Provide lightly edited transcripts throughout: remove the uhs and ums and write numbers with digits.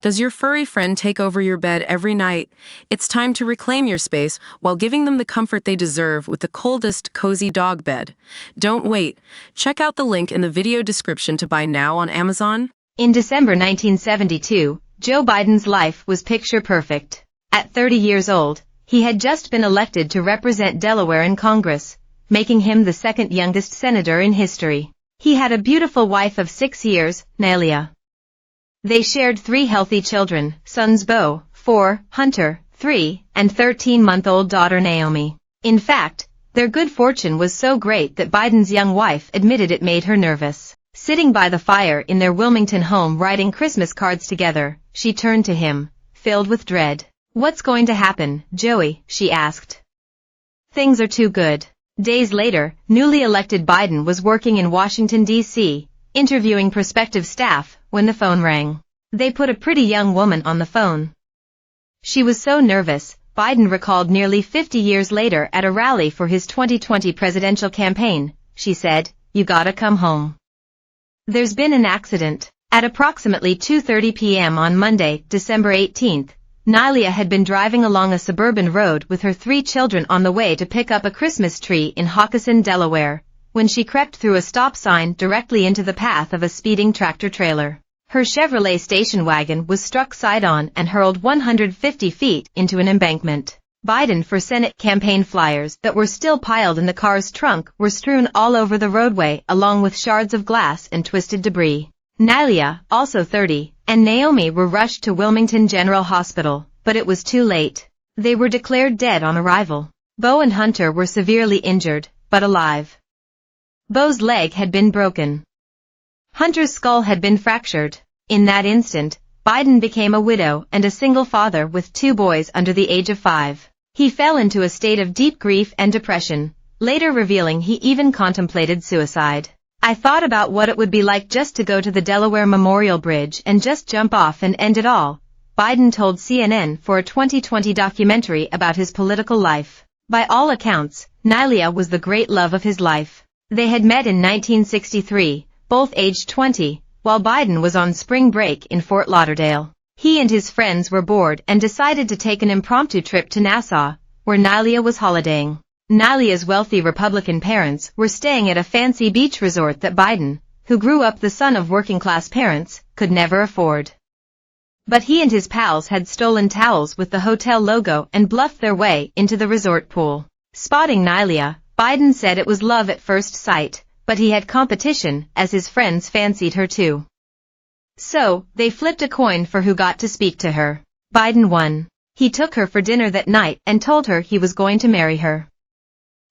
Does your furry friend take over your bed every night? It's time to reclaim your space while giving them the comfort they deserve with the coldest, cozy dog bed. Don't wait. Check out the link in the video description to buy now on Amazon. In December 1972, Joe Biden's life was picture perfect. At 30 years old, he had just been elected to represent Delaware in Congress, making him the second youngest senator in history. He had a beautiful wife of 6 years, Nailia. They shared 3 healthy children, sons Beau, 4, Hunter, 3, and 13-month-old daughter Naomi. In fact, their good fortune was so great that Biden's young wife admitted it made her nervous. Sitting by the fire in their Wilmington home writing Christmas cards together, she turned to him, filled with dread. "What's going to happen, Joey?" she asked. "Things are too good." Days later, newly elected Biden was working in Washington, D.C., interviewing prospective staff, when the phone rang. They put a pretty young woman on the phone. She was so nervous, Biden recalled nearly 50 years later at a rally for his 2020 presidential campaign. She said, "You gotta come home. There's been an accident." At approximately 2:30 p.m. on Monday, December 18th, Nailia had been driving along a suburban road with her 3 children on the way to pick up a Christmas tree in Hockessin, Delaware, when she crept through a stop sign directly into the path of a speeding tractor-trailer. Her Chevrolet station wagon was struck side-on and hurled 150 feet into an embankment. Biden for Senate campaign flyers that were still piled in the car's trunk were strewn all over the roadway along with shards of glass and twisted debris. Nailia, also 30, and Naomi were rushed to Wilmington General Hospital, but it was too late. They were declared dead on arrival. Beau and Hunter were severely injured, but alive. Beau's leg had been broken. Hunter's skull had been fractured. In that instant, Biden became a widow and a single father with 2 boys under the age of 5. He fell into a state of deep grief and depression, later revealing he even contemplated suicide. "I thought about what it would be like just to go to the Delaware Memorial Bridge and just jump off and end it all," Biden told CNN for a 2020 documentary about his political life. By all accounts, Nailia was the great love of his life. They had met in 1963, both aged 20, while Biden was on spring break in Fort Lauderdale. He and his friends were bored and decided to take an impromptu trip to Nassau, where Nailia was holidaying. Nailia's wealthy Republican parents were staying at a fancy beach resort that Biden, who grew up the son of working-class parents, could never afford. But he and his pals had stolen towels with the hotel logo and bluffed their way into the resort pool. Spotting Nailia, Biden said it was love at first sight, but he had competition as his friends fancied her too. So, they flipped a coin for who got to speak to her. Biden won. He took her for dinner that night and told her he was going to marry her.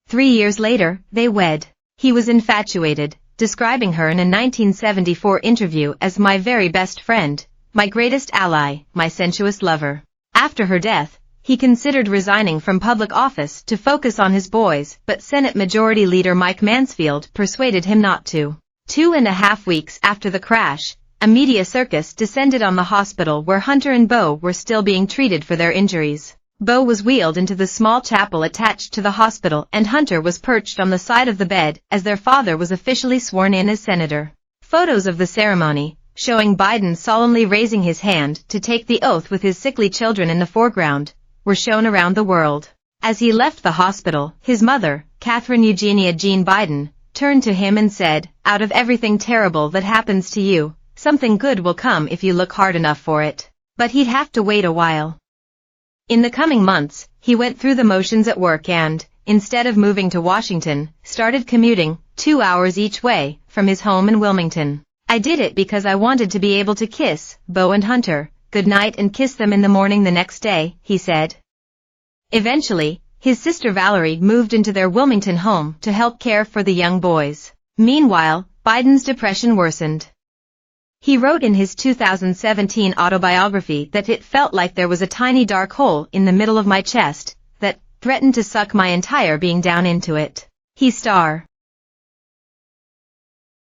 3 years later, they wed. He was infatuated, describing her in a 1974 interview as "my very best friend, my greatest ally, my sensuous lover." After her death, he considered resigning from public office to focus on his boys, but Senate Majority Leader Mike Mansfield persuaded him not to. 2.5 weeks after the crash, a media circus descended on the hospital where Hunter and Beau were still being treated for their injuries. Beau was wheeled into the small chapel attached to the hospital and Hunter was perched on the side of the bed as their father was officially sworn in as senator. Photos of the ceremony, showing Biden solemnly raising his hand to take the oath with his sickly children in the foreground, were shown around the world. As he left the hospital, his mother, Catherine Eugenia Jean Biden, turned to him and said, "Out of everything terrible that happens to you, something good will come if you look hard enough for it." But he'd have to wait a while. In the coming months, he went through the motions at work and, instead of moving to Washington, started commuting 2 hours each way from his home in Wilmington. "I did it because I wanted to be able to kiss Beau and Hunter goodnight and kiss them in the morning the next day," he said. Eventually, his sister Valerie moved into their Wilmington home to help care for the young boys. Meanwhile, Biden's depression worsened. He wrote in his 2017 autobiography that it felt like there was a tiny dark hole in the middle of my chest that threatened to suck my entire being down into it. He star